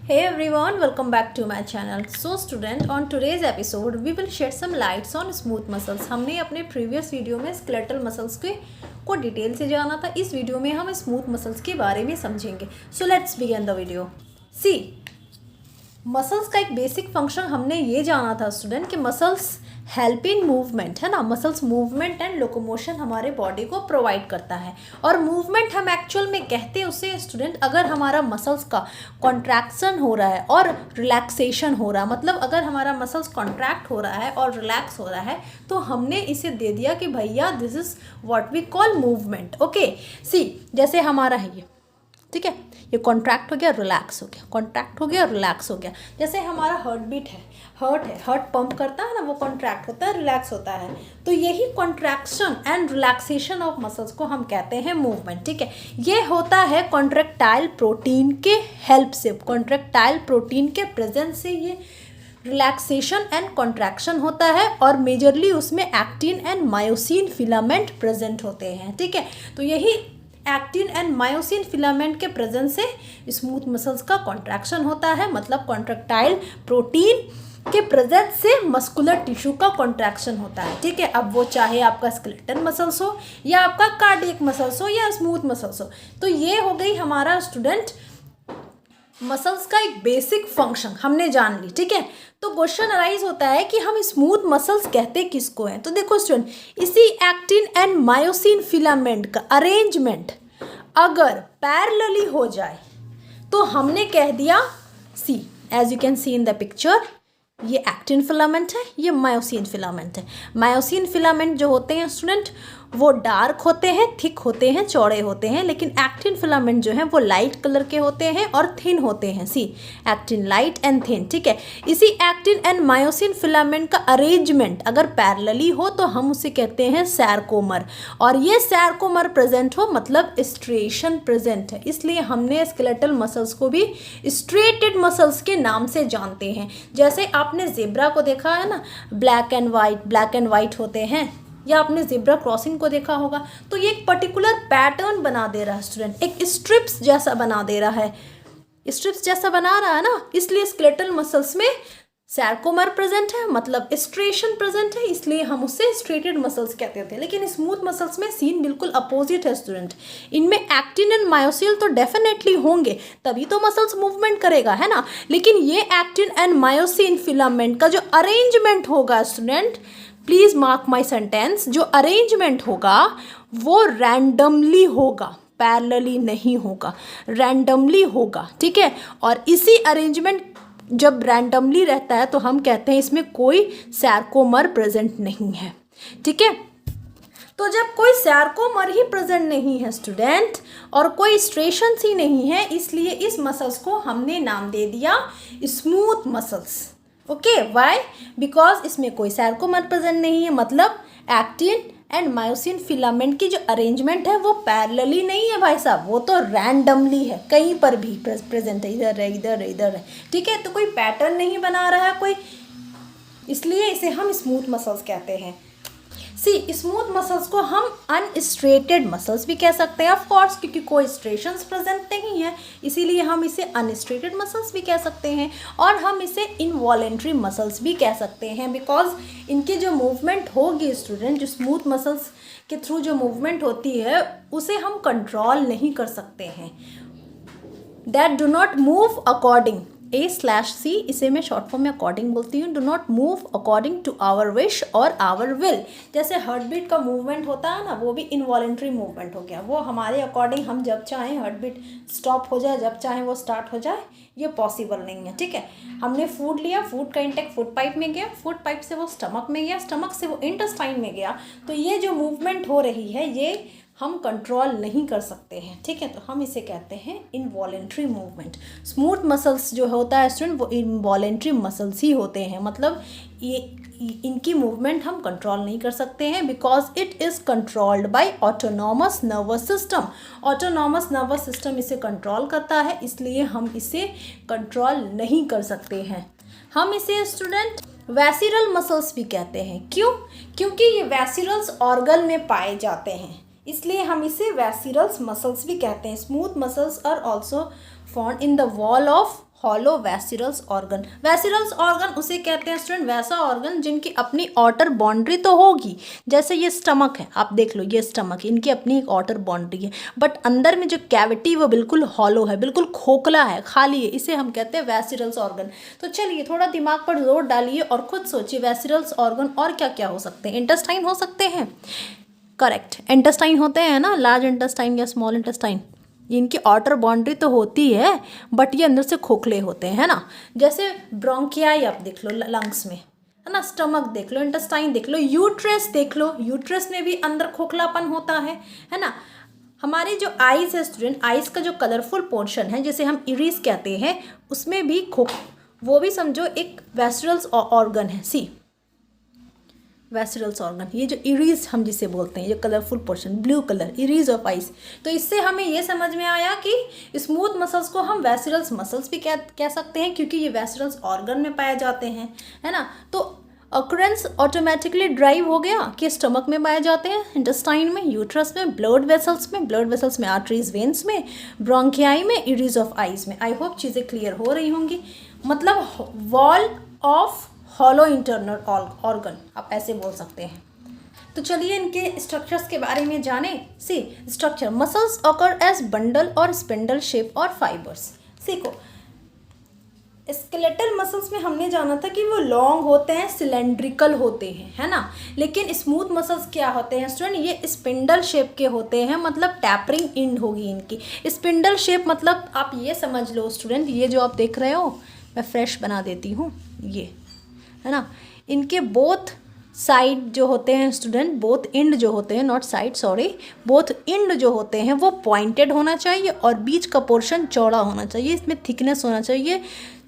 Hey everyone, welcome back to my channel. So student, on today's episode we will shed some lights on smooth muscles. हमने अपने previous video में skeletal muscles को detail से जाना था. इस video में हम स्मूथ मसल्स के बारे में समझेंगे. So let's begin the video. See, muscles का एक बेसिक फंक्शन हमने ये जाना था स्टूडेंट कि मसल्स हेल्प इन मूवमेंट, है ना. मसल्स मूवमेंट एंड लोकोमोशन हमारे बॉडी को प्रोवाइड करता है. और मूवमेंट हम एक्चुअल में कहते हैं उसे स्टूडेंट अगर हमारा मसल्स का कॉन्ट्रैक्शन हो रहा है और रिलैक्सेशन हो रहा है, मतलब अगर हमारा मसल्स कॉन्ट्रैक्ट हो रहा है और रिलैक्स हो रहा है तो हमने इसे दे दिया कि भैया this is what we call movement. Okay, see जैसे हमारा है ये, ठीक है, ये कॉन्ट्रैक्ट हो गया, रिलैक्स हो गया, कॉन्ट्रैक्ट हो गया, रिलैक्स हो गया. जैसे हमारा हार्ट बीट है, हार्ट पंप करता है ना, वो कॉन्ट्रैक्ट होता है, रिलैक्स होता है. तो यही contraction and relaxation of muscles को हम कहते हैं मूवमेंट. ठीक है, ये होता है कॉन्ट्रैक्टाइल प्रोटीन के हेल्प से, कॉन्ट्रैक्टाइल प्रोटीन के प्रेजेंस से ये रिलैक्सेशन एंड कॉन्ट्रैक्शन होता है. और मेजरली उसमें actin and myosin filament present होते हैं. ठीक है, तो यही एक्टिन एंड मायोसिन फिलामेंट के प्रेजेंस से स्मूथ मसल्स का कॉन्ट्रैक्शन होता है, मतलब कॉन्ट्रैक्टाइल प्रोटीन के प्रेजेंस से मस्कुलर टिश्यू का कॉन्ट्रैक्शन होता है. ठीक है, अब वो चाहे आपका स्केलेटल मसल्स हो या आपका कार्डियक मसल्स हो या स्मूथ मसल्स हो. तो ये हो गई हमारा स्टूडेंट मसल्स का एक बेसिक फंक्शन हमने जान ली. ठीक है, तो क्वेश्चन अराइज होता है कि हम स्मूथ मसल्स कहते किसको हैं. तो देखो स्टूडेंट, इसी एक्टिन एंड मायोसिन फिलामेंट का अरेंजमेंट अगर पैरेलली हो जाए तो हमने कह दिया, see as you can see in the picture, ये एक्टिन फिलामेंट है, ये मायोसिन फिलामेंट है. मायोसिन फिलामेंट जो होते हैं स्टूडेंट वो डार्क होते हैं, थिक होते हैं, चौड़े होते हैं. लेकिन एक्टिन फिलामेंट जो है वो लाइट कलर के होते हैं और थिन होते हैं. सी एक्टिन लाइट एंड थिन. ठीक है, इसी एक्टिन एंड मायोसिन फिलामेंट का अरेंजमेंट अगर पैरेलली हो तो हम उसे कहते हैं सैरकोमर. और ये सैरकोमर प्रेजेंट हो मतलब स्ट्रिएशन प्रेजेंट है, इसलिए हमने स्केलेटल मसल्स को भी स्ट्रेटेड मसल्स के नाम से जानते हैं. जैसे आपने जेब्रा को देखा है ना, ब्लैक एंड वाइट होते हैं, या आपने ज़ेब्रा क्रॉसिंग को देखा होगा. तो ये एक पर्टिकुलर पैटर्न बना दे रहा है स्टूडेंट, एक स्ट्रिप्स जैसा बना दे रहा है, स्ट्रिप्स जैसा बना रहा है ना. इसलिए स्केलेटल मसल्स में सैरकोमर प्रेजेंट है, मतलब स्ट्रेशन प्रेजेंट है, इसलिए हम उससे स्ट्रेटेड मसल्स कहते थे. लेकिन स्मूथ मसल्स में सीन बिल्कुल अपोजिट है स्टूडेंट. इनमें एक्टिन एंड मायोसिन तो डेफिनेटली होंगे, तभी तो मसल्स मूवमेंट करेगा, है ना. लेकिन ये एक्टिन एंड मायोसिन फिलामेंट का जो अरेंजमेंट होगा student, please mark my sentence, जो अरेंजमेंट होगा वो रैंडमली होगा, पैरेलली नहीं होगा, रैंडमली होगा. ठीक है, और इसी अरेंजमेंट जब रैंडमली रहता है तो हम कहते हैं इसमें कोई सैरकोमर प्रेजेंट नहीं है. ठीक है, तो जब कोई सैरकोमर ही प्रेजेंट नहीं है स्टूडेंट और कोई स्ट्रेशंस ही नहीं है, इसलिए इस मसल्स को हमने नाम दे दिया smooth muscles. Okay, why? Because इसमें कोई सैरकोमर प्रेजेंट नहीं है, मतलब एक्टिन एंड मायोसिन फिलामेंट की जो अरेंजमेंट है वो पैरेलली नहीं है भाई साहब, वो तो रैंडमली है, कहीं पर भी प्रेजेंट है, इधर है, इधर है, इधर है. ठीक है, तो कोई पैटर्न नहीं बना रहा है कोई, इसलिए इसे हम स्मूथ मसल्स कहते हैं. सी स्मूथ मसल्स को हम अनस्ट्रेटेड मसल्स भी कह सकते हैं, ऑफ कोर्स, क्योंकि कोई स्ट्रेशंस प्रेजेंट नहीं है, इसीलिए हम इसे अनस्ट्रेटेड मसल्स भी कह सकते हैं. और हम इसे इनवॉलेंट्री मसल्स भी कह सकते हैं, बिकॉज इनकी जो मूवमेंट होगी स्टूडेंट, जो स्मूथ मसल्स के थ्रू जो मूवमेंट होती है उसे हम कंट्रोल नहीं कर सकते हैं. That do not move according A/C, इसे मैं शॉर्ट फॉर्म में अकॉर्डिंग बोलती हूँ. Do not move according to our wish और आवर विल. जैसे हार्ट बीट का मूवमेंट होता है ना, वो भी इनवॉलेंट्री मूवमेंट हो गया, वो हमारे अकॉर्डिंग हम जब चाहें हार्ट बीट स्टॉप हो जाए, जब चाहें वो स्टार्ट हो जाए, ये पॉसिबल नहीं है. ठीक है, हमने फूड लिया, फूड का इंटेक फूड पाइप में गया, फूड पाइप से वो स्टमक में गया, स्टमक से वो इंटेस्टाइन में गया, तो ये जो मूवमेंट हो रही है ये हम कंट्रोल नहीं कर सकते हैं. ठीक है, तो हम इसे कहते हैं इनवॉलेंट्री मूवमेंट. स्मूथ मसल्स जो होता है स्टूडेंट वो इनवॉलेंट्री मसल्स ही होते हैं, मतलब ये इनकी मूवमेंट हम कंट्रोल नहीं कर सकते हैं, because it is controlled by autonomous nervous system. Autonomous nervous system इसे कंट्रोल करता है, इसलिए हम इसे कंट्रोल नहीं कर सकते हैं. हम इसे स्टूडेंट वैसिरल मसल्स भी कहते हैं. क्यों? क्योंकि ये वैसिरल्स ऑर्गन में पाए जाते हैं, इसलिए हम इसे वैसिरल्स मसल्स भी कहते हैं. Smooth muscles are also found in the wall of hollow visceral organ. Visceral organ उसे कहते हैं स्टूडेंट वैसा ऑर्गन जिनकी अपनी आउटर बाउंड्री तो होगी, जैसे ये स्टमक है, आप देख लो ये स्टमक है, इनकी अपनी एक आउटर बाउंड्री है, बट अंदर में जो कैविटी वो बिल्कुल हॉलो है, बिल्कुल खोखला है, खाली है, इसे हम कहते हैं वेसिरल्स ऑर्गन। तो चलिए थोड़ा दिमाग पर जोर डालिए और खुद सोचिए वेसिरल्स ऑर्गन और क्या क्या हो सकते हैं। इंटेस्टाइन हो सकते हैं, करेक्ट, इंटेस्टाइन होते हैं ना, लार्ज इंटेस्टाइन या स्मॉल इंटेस्टाइन, इनकी आउटर बाउंड्री तो होती है बट ये अंदर से खोखले होते हैं, है ना। जैसे ब्रोंकियाई आप देख लो लंग्स में, है ना, स्टमक देख लो, इंटेस्टाइन देख लो, यूट्रस देख लो, यूट्रस में भी अंदर खोखलापन होता है ना। हमारी जो आइज़ है स्टूडेंट, आइज़ का जो कलरफुल पोर्शन है जिसे हम इरिस कहते हैं, उसमें भी वो भी समझो एक वेसिरल्स ऑर्गन है। सी वेसिरल्स ऑर्गन, ये जो इरीज हम जिसे बोलते हैं, ये colourful portion blue colour, iris of eyes. तो इससे हमें ये समझ में आया कि स्मूथ मसल्स को हम वेसिरल्स मसल्स भी कह सकते हैं क्योंकि ये वेसिरल्स ऑर्गन में पाए जाते हैं, है ना। तो ऑकरेंस ऑटोमेटिकली ड्राइव हो गया कि स्टमक में पाए जाते हैं, इंटेस्टाइन में, यूट्रस में, ब्लड वेसल्स में, आर्टरीज वेन्स में, ब्रोंकियाई में, इरीज ऑफ आइज में। आई होप चीज़ें क्लियर हो रही होंगी। मतलब wall of hollow internal organ आप ऐसे बोल सकते हैं। तो चलिए इनके स्ट्रक्चर्स के बारे में जाने। See structure, muscles occur as bundle और स्पिंडल शेप और फाइबर्स। सीखो, स्केलेटल मसल्स में हमने जाना था कि वो लॉन्ग होते हैं, सिलेंड्रिकल होते हैं, है ना। लेकिन स्मूथ मसल्स क्या होते हैं स्टूडेंट, ये स्पिंडल शेप के होते हैं, मतलब टैपरिंग एंड होगी इनकी। स्पिंडल शेप मतलब आप ये समझ लो स्टूडेंट, ये जो आप देख रहे हो, मैं फ्रेश बना देती हूँ, ये है ना, इनके बोथ साइड जो होते हैं स्टूडेंट, बोथ एंड जो होते हैं, not side sorry, both and जो होते हैं वो पॉइंटेड होना चाहिए और बीच का पोर्शन चौड़ा होना चाहिए, इसमें थिकनेस होना चाहिए,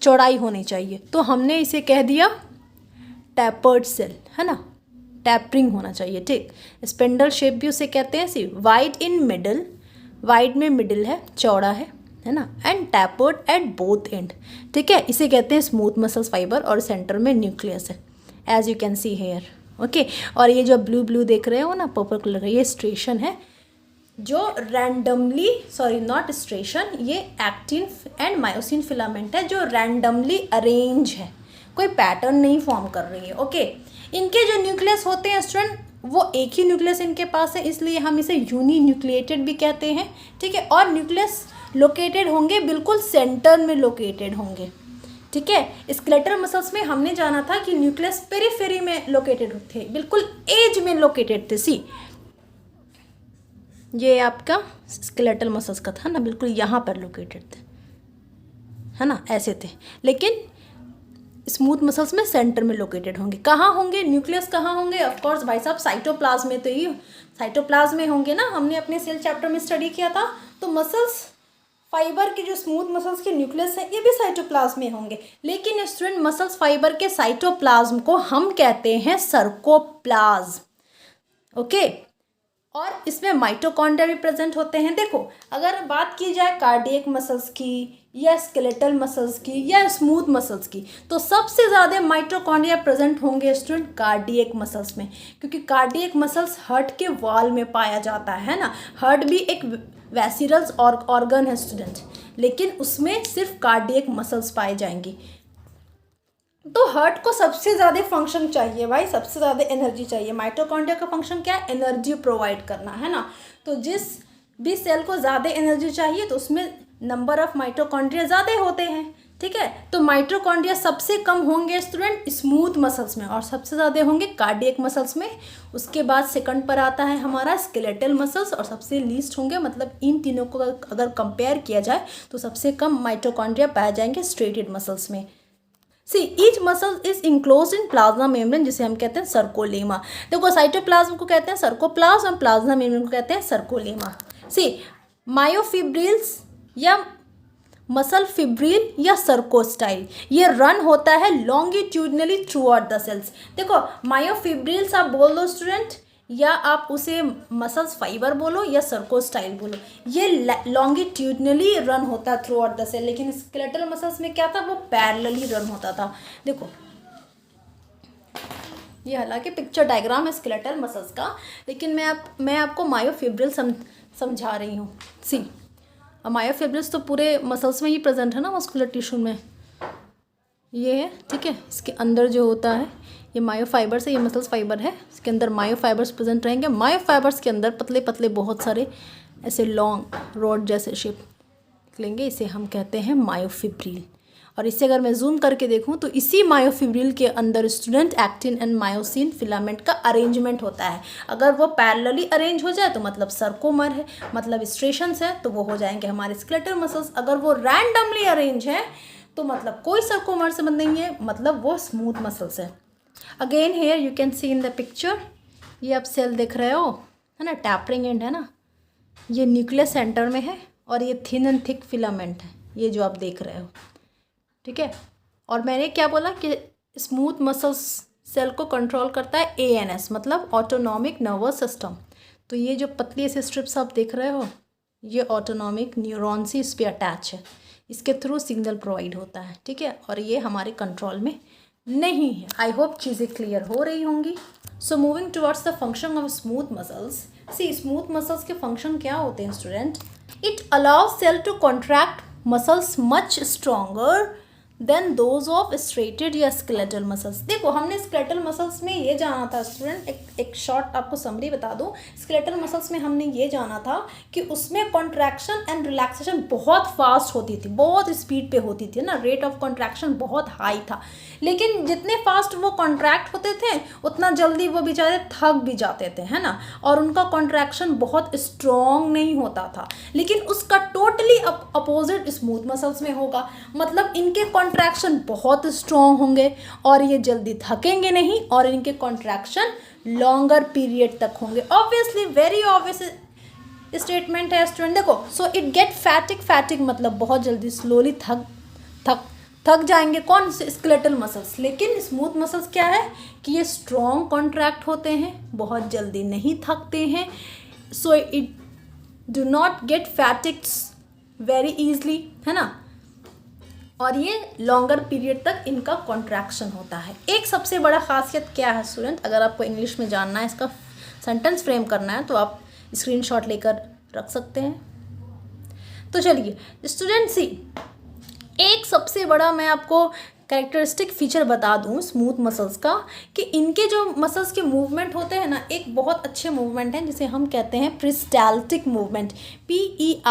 चौड़ाई होनी चाहिए। तो हमने इसे कह दिया टैपर्ड सेल, है ना, टैपरिंग होना चाहिए, ठीक। स्पिंडल शेप भी उसे कहते हैं। See wide in middle, wide में मिडिल है, चौड़ा है ना, and tapered at both end, ठीक है, इसे कहते हैं स्मूथ मसल्स फाइबर और सेंटर में न्यूक्लियस है, as you can see here, okay. और ये जो ब्लू देख रहे हो ना, पर्पल कलर का, ये स्ट्रेशन है जो रैंडमली, सॉरी नॉट स्ट्रेशन, ये एक्टिन एंड मायोसिन फिलामेंट है जो रैंडमली अरेंज है, कोई पैटर्न नहीं फॉर्म कर रही है, ओके। इनके जो न्यूक्लियस होते हैं स्टूडेंट, वो एक ही न्यूक्लियस इनके पास है, इसलिए हम इसे यूनी न्यूक्लिएटेड भी कहते हैं, ठीक है। और न्यूक्लियस लोकेटेड होंगे, बिल्कुल सेंटर में लोकेटेड होंगे, ठीक है। स्केलेटल मसल्स में हमने जाना था कि न्यूक्लियस पेरिफेरी में लोकेटेड थे, बिल्कुल एज में लोकेटेड थे। सी ये आपका स्केलेटल मसल्स का था ना, बिल्कुल यहाँ पर लोकेटेड थे, है ना, ऐसे थे। लेकिन स्मूथ मसल्स में सेंटर में लोकेटेड होंगे। कहाँ होंगे न्यूक्लियस, कहाँ होंगे, ऑफ कोर्स भाई साहब साइटोप्लाज्म में, तो ये साइटोप्लाज्म में होंगे ना, हमने अपने सेल चैप्टर में स्टडी किया था। तो मसल्स फाइबर के जो स्मूथ मसल्स के न्यूक्लियस है ये भी साइटोप्लाज्म में होंगे। लेकिन स्टूडेंट मसल्स फाइबर के साइटोप्लाज्म को हम कहते हैं सर्कोप्लाज्म, ओके। और इसमें माइटोकॉन्ड्रिया भी प्रेजेंट होते हैं। देखो अगर बात की जाए कार्डियक मसल्स की या स्केलेटल मसल्स की या स्मूथ मसल्स की, तो सबसे ज़्यादा माइटोकॉन्ड्रिया प्रेजेंट होंगे स्टूडेंट कार्डियक मसल्स में, क्योंकि कार्डियक मसल्स हार्ट के वॉल में पाया जाता है ना। हार्ट भी एक वेसिरल्स ऑर्गन है स्टूडेंट, लेकिन उसमें सिर्फ कार्डियक मसल्स पाए जाएंगी। तो हार्ट को सबसे ज़्यादा फंक्शन चाहिए भाई, सबसे ज़्यादा एनर्जी चाहिए। माइटोकॉन्ड्रिया का फंक्शन क्या है, एनर्जी प्रोवाइड करना, है ना। तो जिस भी सेल को ज़्यादा एनर्जी चाहिए तो उसमें नंबर ऑफ माइटोकॉन्ड्रिया ज़्यादा होते हैं, ठीक है। तो माइटोकॉन्ड्रिया सबसे कम होंगे स्टूडेंट स्मूथ मसल्स में और सबसे ज़्यादा होंगे कार्डियक मसल्स में। उसके बाद सेकंड पर आता है हमारा स्केलेटल मसल्स और सबसे लीस्ट होंगे, मतलब इन तीनों को अगर कंपेयर किया जाए तो सबसे कम माइटोकॉन्ड्रिया पाए जाएंगे स्ट्रेटेड मसल्स में। See each muscle is enclose in plasma membrane, जिसे हम कहते हैं सर्कोलेमा। देखो साइटोप्लाज्म को कहते हैं सर्कोप्लाज्म और प्लाज्मा मेम्ब्रेन को कहते हैं सर्कोलेमा। सी मायोफिब्रिल्स या मसल फिब्रिल या सर्कोस्टाइल, ये रन होता है longitudinally throughout the cells. देखो मायोफिब्रिल्स आप बोल दो स्टूडेंट, या आप उसे मसल्स फाइबर बोलो या सर्कोस्टाइल बोलो, ये लॉन्गिट्यूडनली रन होता है थ्रू आउट द सेल। लेकिन स्केलेटल मसल्स में क्या था, वो पैरेलली रन होता था। देखो ये हालांकि पिक्चर डायग्राम है स्केलेटल मसल्स का, लेकिन मैं आपको मायोफिब्रिल समझा रही हूँ। सी मायोफिब्रिल्स तो पूरे मसल्स में ही प्रेजेंट है ना, मस्कुलर टिश्यू में ये है, ठीक है। इसके अंदर जो होता है ये मायोफाइबर्स है, ये मसल्स फाइबर है, इसके अंदर मायोफाइबर्स प्रेजेंट रहेंगे। मायोफाइबर्स के अंदर पतले पतले बहुत सारे ऐसे लॉन्ग रॉड जैसे शेप निकलेंगे, इसे हम कहते हैं मायोफिब्रिल। और इससे अगर मैं जूम करके देखूं तो इसी मायोफिब्रिल के अंदर student actin and myosin filament का अरेंजमेंट होता है। अगर वो पैरेलली अरेंज हो जाए तो मतलब सर्कोमर है, मतलब स्ट्रेशंस है, तो वो हो जाएंगे हमारे स्केलेटल मसल्स। अगर वो रैंडमली अरेंज है तो मतलब कोई सर्कोमर से नहीं है, मतलब वो स्मूथ मसल्स है। Again here you can see in the picture, ये आप सेल देख रहे हो है ना, टैपरिंग एंड है ना, ये न्यूक्लियस सेंटर में है और ये थिन एंड थिक फिलामेंट है, ये जो आप देख रहे हो, ठीक है। और मैंने क्या बोला कि स्मूथ मसल्स सेल को कंट्रोल करता है ANS, मतलब ऑटोनॉमिक नर्वस सिस्टम। तो ये जो पतली सी स्ट्रिप्स आप देख रहे हो ये ऑटोनॉमिक न्यूरॉन से इस पर अटैच है, इसके थ्रू सिग्नल प्रोवाइड होता है, ठीक है। और ये हमारे कंट्रोल में नहीं है। आई होप चीज़ें क्लियर हो रही होंगी। So moving towards the function of smooth muscles. See smooth muscles के फंक्शन क्या होते हैं student? It allows cell to contract muscles much stronger than those of striated या स्केलेटल मसल्स। देखो हमने स्केलेटल मसल्स में ये जाना था स्टूडेंट, एक शॉर्ट आपको समरी बता दूं। स्केलेटल मसल्स में हमने ये जाना था कि उसमें कॉन्ट्रैक्शन एंड रिलैक्सेशन बहुत फास्ट होती थी, बहुत स्पीड पे होती थी ना, रेट ऑफ कॉन्ट्रैक्शन बहुत हाई था। लेकिन जितने फास्ट वो कॉन्ट्रैक्ट होते थे उतना जल्दी वो बेचारे थक भी जाते थे, है ना, और उनका कॉन्ट्रैक्शन बहुत स्ट्रॉन्ग नहीं होता था। लेकिन उसका टोटली अपोजिट स्मूथ मसल्स में होगा, मतलब इनके कॉन्ट्रैक्शन बहुत स्ट्रॉन्ग होंगे और ये जल्दी थकेंगे नहीं और इनके कॉन्ट्रैक्शन लॉन्गर पीरियड तक होंगे। ऑब्वियसली वेरी ऑब्वियस स्टेटमेंट है स्टूडेंट। देखो सो इट गेट फैटिक मतलब बहुत जल्दी स्लोली थक जाएंगे कौन से? Skeletal muscles. लेकिन स्मूथ मसल्स क्या है कि ये स्ट्रॉन्ग कॉन्ट्रैक्ट होते हैं, बहुत जल्दी नहीं थकते हैं, so it do not get fatigues very easily, है ना, और ये लॉन्गर पीरियड तक इनका कॉन्ट्रैक्शन होता है। एक सबसे बड़ा खासियत क्या है स्टूडेंट, अगर आपको इंग्लिश में जानना है, इसका सेंटेंस फ्रेम करना है तो आप स्क्रीनशॉट लेकर रख सकते हैं। तो चलिए स्टूडेंट सी, एक सबसे बड़ा मैं आपको कैरेक्टरिस्टिक फीचर बता दूं स्मूथ मसल्स का कि इनके जो मसल्स के मूवमेंट होते हैं ना, एक बहुत अच्छे मूवमेंट हैं जिसे हम कहते हैं प्रिस्टाल्टिक मूवमेंट, PERISTALTIC,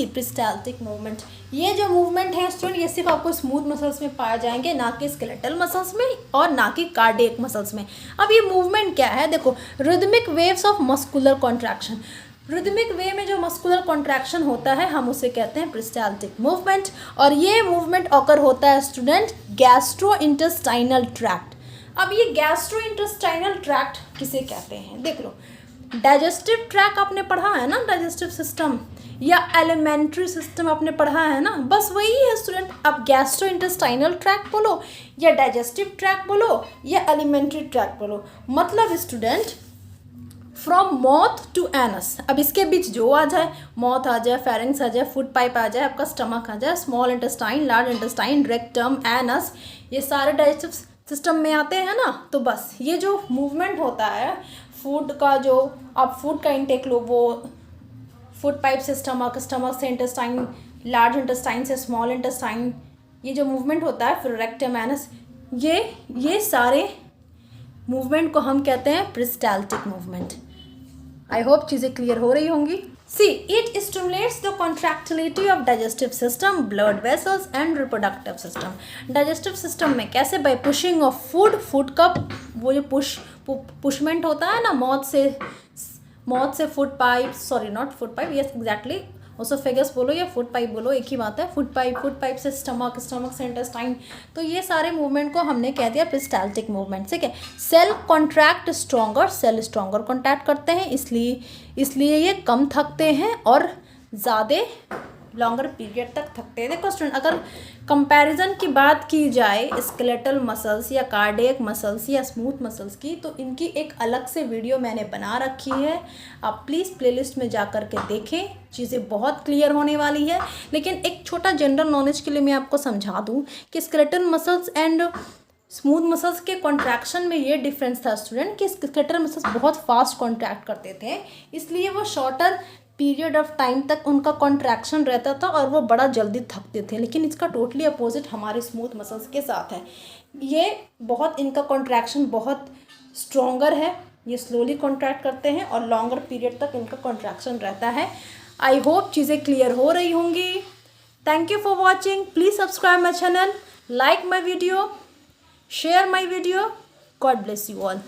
प्रिस्टाल्टिक मूवमेंट। ये जो मूवमेंट है स्टूडेंट ये सिर्फ आपको स्मूथ मसल्स में पाए जाएंगे, ना कि स्केलेटल मसल्स में और ना कि कार्डियक मसल्स में। अब ये मूवमेंट क्या है? देखो, rhythmic waves of muscular contraction. Rhythmic wave में जो मस्कुलर कॉन्ट्रैक्शन होता है हम उसे कहते हैं प्रिस्टाल्टिक मूवमेंट, और ये मूवमेंट ऑकर होता है स्टूडेंट गैस्ट्रोइंटेस्टाइनल ट्रैक्ट। अब ये गैस्ट्रोइंटेस्टाइनल ट्रैक्ट किसे कहते हैं? देख लो, डाइजेस्टिव ट्रैक्ट आपने पढ़ा है ना, डाइजेस्टिव सिस्टम या एलिमेंट्री सिस्टम आपने पढ़ा है ना, बस वही है स्टूडेंट। अब गैस्ट्रोइंटेस्टाइनल ट्रैक्ट बोलो या डाइजेस्टिव ट्रैक्ट बोलो या एलिमेंट्री ट्रैक्ट बोलो, मतलब student from mouth to anus. अब इसके बीच जो आ जाए, माउथ आ जाए, फेरिंग्स आ जाए, फूड पाइप आ जाए, आपका स्टमक आ जाए, small intestine, large intestine, rectum, anus, ये सारे डाइजेस्टिव सिस्टम में आते हैं ना। तो बस ये जो मूवमेंट होता है फूड का, जो आप फूड का इंटेक लो, वो फूड पाइप से स्टमक, स्टमक से इंटेस्टाइन, लार्ज इंटेस्टाइन से स्मॉल इंटेस्टाइन, ये जो मूवमेंट होता है, फिर रेक्टम, एनस, ये सारे मूवमेंट को हम कहते हैं प्रिस्टाल्टिक मूवमेंट। आई होप चीज़ें क्लियर हो रही होंगी। See it stimulates the contractility of digestive system, blood vessels and reproductive system. Digestive system में कैसे? बाय पुशिंग ऑफ फूड का वो जो पुशमेंट होता है ना, मौत से food pipe, sorry not food pipe, yes exactly, oesophagus बोलो या फूड पाइप बोलो, एक ही बात है। फूड पाइप से स्टमक, स्टमक से इंटेस्टाइन, तो ये सारे मूवमेंट को हमने कह दिया प्रिस्टाल्टिक मूवमेंट, ठीक है। Cell contract stronger, cell stronger contract करते हैं, इसलिए ये कम थकते हैं और ज़्यादा लॉन्गर पीरियड तक थकते हैं। देखो स्टूडेंट, अगर कंपैरिजन की बात की जाए स्केलेटल मसल्स या कार्डियक मसल्स या स्मूथ मसल्स की, तो इनकी एक अलग से वीडियो मैंने बना रखी है, आप प्लीज़ प्लेलिस्ट में जा कर के देखें, चीज़ें बहुत क्लियर होने वाली है। लेकिन एक छोटा जनरल नॉलेज के लिए मैं आपको समझा दूं कि skeletal muscles and smooth muscles के कॉन्ट्रैक्शन में ये डिफरेंस था स्टूडेंट कि स्केलेटल मसल्स बहुत फास्ट कॉन्ट्रैक्ट करते थे, इसलिए वो शॉर्टर पीरियड ऑफ टाइम तक उनका कॉन्ट्रैक्शन रहता था और वो बड़ा जल्दी थकते थे। लेकिन इसका टोटली अपोजिट हमारे स्मूथ मसल्स के साथ है, ये बहुत इनका कॉन्ट्रैक्शन बहुत स्ट्रॉन्गर है, ये स्लोली कॉन्ट्रैक्ट करते हैं और लॉन्गर पीरियड तक इनका कॉन्ट्रैक्शन रहता है। आई होप चीज़ें क्लियर हो रही होंगी। Thank you for watching, please subscribe my channel, like my video, share my video. God bless you all.